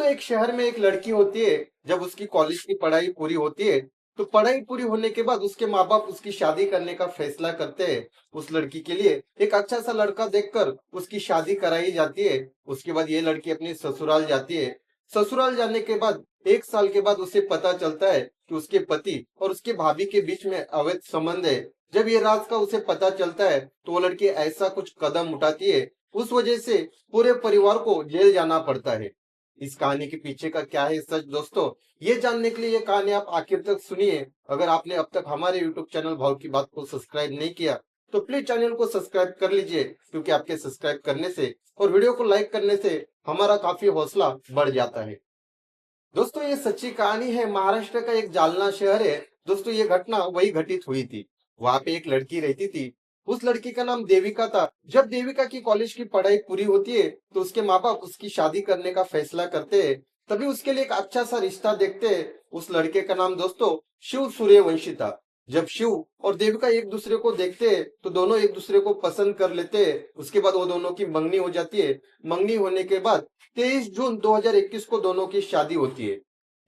एक शहर में एक लड़की होती है। जब उसकी कॉलेज की पढ़ाई पूरी होती है तो पढ़ाई पूरी होने के बाद उसके माँ बाप उसकी शादी करने का फैसला करते हैं। उस लड़की के लिए एक अच्छा सा लड़का देखकर उसकी शादी कराई जाती है। उसके बाद ये लड़की अपनी ससुराल जाती है। ससुराल जाने के बाद 1 साल के बाद उसे पता चलता है कि उसके पति और उसके भाभी के बीच में अवैध संबंध है। जब ये राज का उसे पता चलता है तो वो लड़की ऐसा कुछ कदम उठाती है, उस वजह से पूरे परिवार को जेल जाना पड़ता है। इस कहानी के पीछे का क्या है सच दोस्तों, ये जानने के लिए ये कहानी आप आखिर तक सुनिए। अगर आपने अब तक हमारे यूट्यूब चैनल भाव की बात को सब्सक्राइब नहीं किया तो प्लीज चैनल को सब्सक्राइब कर लीजिए, क्योंकि आपके सब्सक्राइब करने से और वीडियो को लाइक करने से हमारा काफी हौसला बढ़ जाता है। दोस्तों ये सच्ची कहानी है, महाराष्ट्र का एक जालना शहर है। दोस्तों ये घटना वही घटित हुई थी। वहां पे एक लड़की रहती थी। उस लड़की का नाम देविका था। जब देविका की कॉलेज की पढ़ाई पूरी होती है तो उसके माँ बाप उसकी शादी करने का फैसला करते हैं। तभी उसके लिए एक अच्छा सा रिश्ता देखते हैं। उस लड़के का नाम दोस्तों शिव सूर्यवंशी था। जब शिव और देविका एक दूसरे को देखते हैं तो दोनों एक दूसरे को पसंद कर लेते हैं। उसके बाद वो दोनों की मंगनी हो जाती है। मंगनी होने के बाद 23 जून 2021 को दोनों की शादी होती है।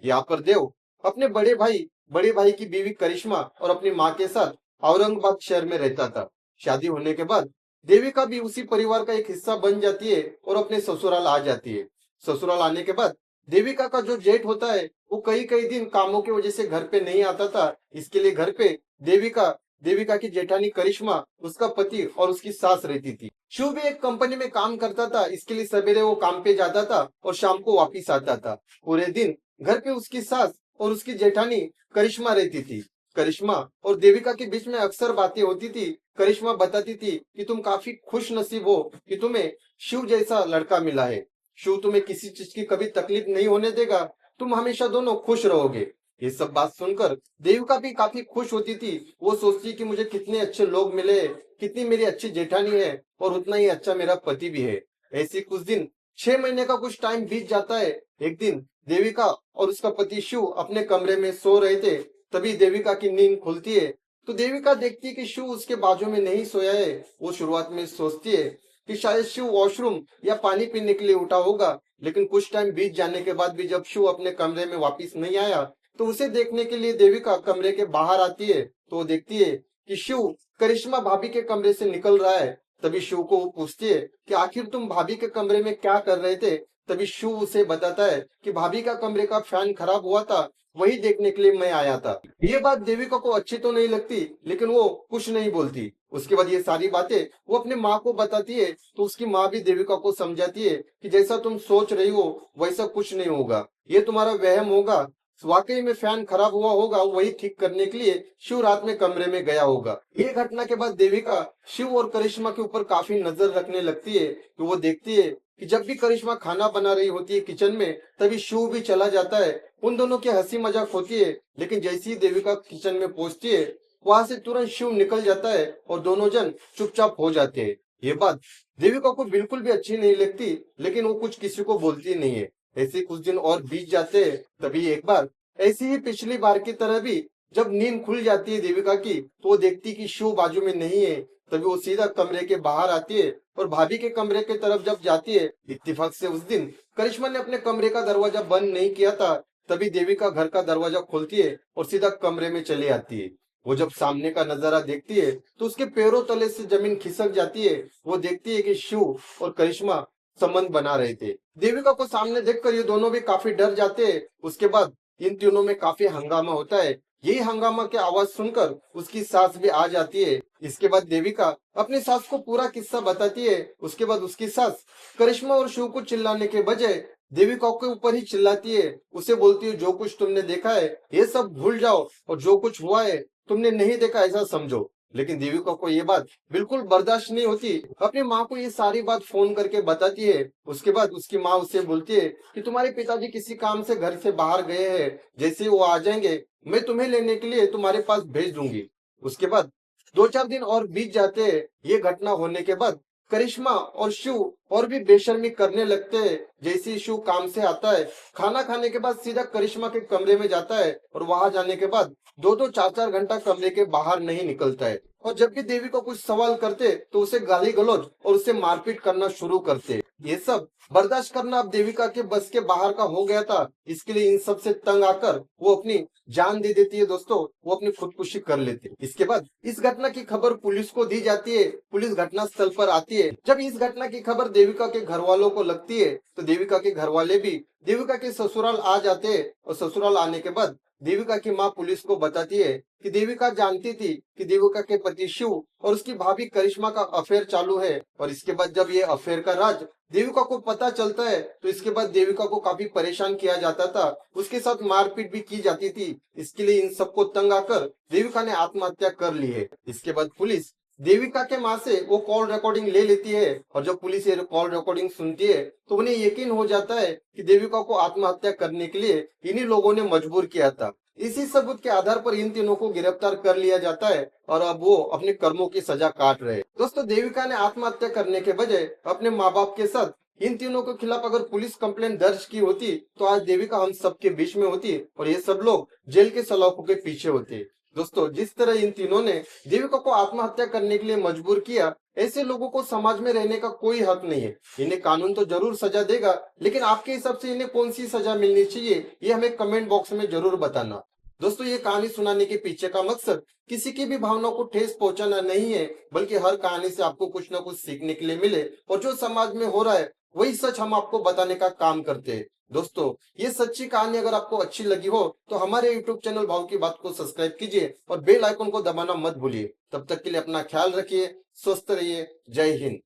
यहाँ पर देव अपने बड़े भाई की बीवी करिश्मा और अपनी माँ के साथ औरंगाबाद शहर में रहता था। शादी होने के बाद देविका भी उसी परिवार का एक हिस्सा बन जाती है और अपने ससुराल आ जाती है। ससुराल आने के बाद देविका का जो जेठ होता है वो कई कई दिन कामों की वजह से घर पे नहीं आता था। इसके लिए घर पे देविका देविका की जेठानी करिश्मा, उसका पति और उसकी सास रहती थी। शिव भी एक कंपनी में काम करता था। इसके लिए सवेरे वो काम पे जाता था और शाम को वापिस आता था। पूरे दिन घर पे उसकी सास और उसकी जेठानी करिश्मा रहती थी। करिश्मा और देविका के बीच में अक्सर बातें होती थी। करिश्मा बताती थी कि तुम काफी खुश नसीब हो कि तुम्हें शिव जैसा लड़का मिला है। शिव तुम्हें किसी चीज की कभी तकलीफ नहीं होने देगा। तुम हमेशा दोनों खुश रहोगे। ये सब बात सुनकर देविका भी काफी खुश होती थी। वो सोचती कि मुझे कितने अच्छे लोग मिले, कितनी मेरी अच्छी जेठानी है और उतना ही अच्छा मेरा पति भी है। ऐसे कुछ दिन 6 महीने का कुछ टाइम बीत जाता है। एक दिन देविका और उसका पति शिव अपने कमरे में सो रहे थे। तभी देविका की नींद खुलती है तो देविका देखती है कि शिव उसके बाजू में नहीं सोया है। वो शुरुआत में सोचती है कि शायद शिव वॉशरूम या पानी पीने के लिए उठा होगा। लेकिन कुछ टाइम बीत जाने के बाद भी जब शिव अपने कमरे में वापस नहीं आया तो उसे देखने के लिए देविका कमरे के बाहर आती है। तो वो देखती है कि शिव करिश्मा भाभी के कमरे से निकल रहा है। तभी शिव को वो पूछती है कि आखिर तुम भाभी के कमरे में क्या कर रहे थे। तभी शिव उसे बताता है कि भाभी का कमरे का फैन खराब हुआ था, वही देखने के लिए मैं आया था। ये बात देविका को अच्छी तो नहीं लगती, लेकिन वो कुछ नहीं बोलती। उसके बाद ये सारी बातें वो अपने माँ को बताती है तो उसकी माँ भी देविका को समझाती है कि जैसा तुम सोच रही हो वैसा कुछ नहीं होगा, ये तुम्हारा वहम होगा। वाकई में फैन खराब हुआ होगा, वही ठीक करने के लिए शिव रात में कमरे में गया होगा। ये घटना के बाद देविका शिव और करिश्मा के ऊपर काफी नजर रखने लगती है। तो वो देखती है कि जब भी करिश्मा खाना बना रही होती है किचन में तभी शिव भी चला जाता है। उन दोनों की हंसी मजाक होती है। लेकिन जैसी ही देविका किचन में पहुंचती है वहां से तुरंत शिव निकल जाता है और दोनों जन चुपचाप हो जाते हैं। ये बात देविका को बिल्कुल भी अच्छी नहीं लगती, लेकिन वो कुछ किसी को बोलती नहीं है। ऐसे कुछ दिन और बीत जाते हैं। तभी एक बार ऐसी ही पिछली बार की तरह भी जब नींद खुल जाती है देविका की तो वो देखती कि शिव बाजू में नहीं है। तभी वो सीधा कमरे के बाहर आती है और भाभी के कमरे की तरफ जब जाती है, इत्तेफाक से उस दिन करिश्मा ने अपने कमरे का दरवाजा बंद नहीं किया था। तभी देविका घर का दरवाजा खोलती है और सीधा कमरे में चली आती है। वो जब सामने का नजारा देखती है तो उसके पैरों तले से जमीन खिसक जाती है। वो देखती है कि शिव और करिश्मा संबंध बना रहे थे। देविका को सामने देखकर ये दोनों भी काफी डर जाते हैं। उसके बाद इन तीनों में काफी हंगामा होता है। यही हंगामा की आवाज सुनकर उसकी सास भी आ जाती है। इसके बाद देविका अपनी सास को पूरा किस्सा बताती है। उसके बाद उसकी सास करिश्मा और शिव को चिल्लाने के बजाय देविका के ऊपर ही चिल्लाती है। उसे बोलती है जो कुछ तुमने देखा है ये सब भूल जाओ और जो कुछ हुआ है तुमने नहीं देखा ऐसा समझो। लेकिन देविका को ये बात बिल्कुल बर्दाश्त नहीं होती। अपनी माँ को ये सारी बात फोन करके बताती है। उसके बाद उसकी माँ उससे बोलती है कि तुम्हारे पिताजी किसी काम से घर से बाहर गए हैं, जैसे वो आ जाएंगे मैं तुम्हें लेने के लिए तुम्हारे पास भेज दूंगी। उसके बाद 2-4 दिन और बीत जाते हैं। ये घटना होने के बाद करिश्मा और शिव और भी बेशर्मी करने लगते हैं। जैसे ही शिव काम से आता है, खाना खाने के बाद सीधा करिश्मा के कमरे में जाता है और वहां जाने के बाद 2-2 4-4 घंटा कमरे के बाहर नहीं निकलता है। और जब भी देवी को कुछ सवाल करते तो उसे गाली गलौज और उसे मारपीट करना शुरू करते। ये सब बर्दाश्त करना अब देविका के बस के बाहर का हो गया था। इसके लिए इन सब से तंग आकर वो अपनी जान दे देती है दोस्तों, वो अपनी खुदकुशी कर लेती है। इसके बाद इस घटना की खबर पुलिस को दी जाती है। पुलिस घटना स्थल पर आती है। जब इस घटना की खबर देविका के घर वालों को लगती है तो देविका के घर वाले भी देविका के ससुराल आ जाते हैं। और ससुराल आने के बाद देविका की माँ पुलिस को बताती है कि देविका जानती थी कि देविका के पति शिव और उसकी भाभी करिश्मा का अफेयर चालू है। और इसके बाद जब ये अफेयर का राज देविका को पता चलता है तो इसके बाद देविका को काफी परेशान किया जाता था, उसके साथ मारपीट भी की जाती थी। इसके लिए इन सबको तंग आकर देविका ने आत्महत्या कर ली है। इसके बाद पुलिस देविका के माँ से वो कॉल रिकॉर्डिंग ले लेती है। और जब पुलिस ये कॉल रिकॉर्डिंग सुनती है तो उन्हें यकीन हो जाता है कि देविका को आत्महत्या करने के लिए इन्हीं लोगों ने मजबूर किया था। इसी सबूत के आधार पर इन तीनों को गिरफ्तार कर लिया जाता है और अब वो अपने कर्मों की सजा काट रहे हैं। दोस्तों, देविका ने आत्महत्या करने के बजाय अपने माँ बाप के साथ इन तीनों के खिलाफ अगर पुलिस कंप्लेंट दर्ज की होती तो आज देविका हम सबके बीच में होती और ये सब लोग जेल के सलाखों के पीछे होते। दोस्तों, जिस तरह इन तीनों ने देविका को आत्महत्या करने के लिए मजबूर किया, ऐसे लोगों को समाज में रहने का कोई हक नहीं है। इन्हें कानून तो जरूर सजा देगा, लेकिन आपके हिसाब से इन्हें कौन सी सजा मिलनी चाहिए ये हमें कमेंट बॉक्स में जरूर बताना। दोस्तों, ये कहानी सुनाने के पीछे का मकसद किसी की भी भावनाओं को ठेस पहुंचाना नहीं है, बल्कि हर कहानी से आपको कुछ ना कुछ सीखने के लिए मिले और जो समाज में हो रहा है वही सच हम आपको बताने का काम करते हैं। दोस्तों, ये सच्ची कहानी अगर आपको अच्छी लगी हो तो हमारे YouTube चैनल भाव की बात को सब्सक्राइब कीजिए और बेल आइकन को दबाना मत भूलिए। तब तक के लिए अपना ख्याल रखिए, स्वस्थ रहिए। जय हिंद।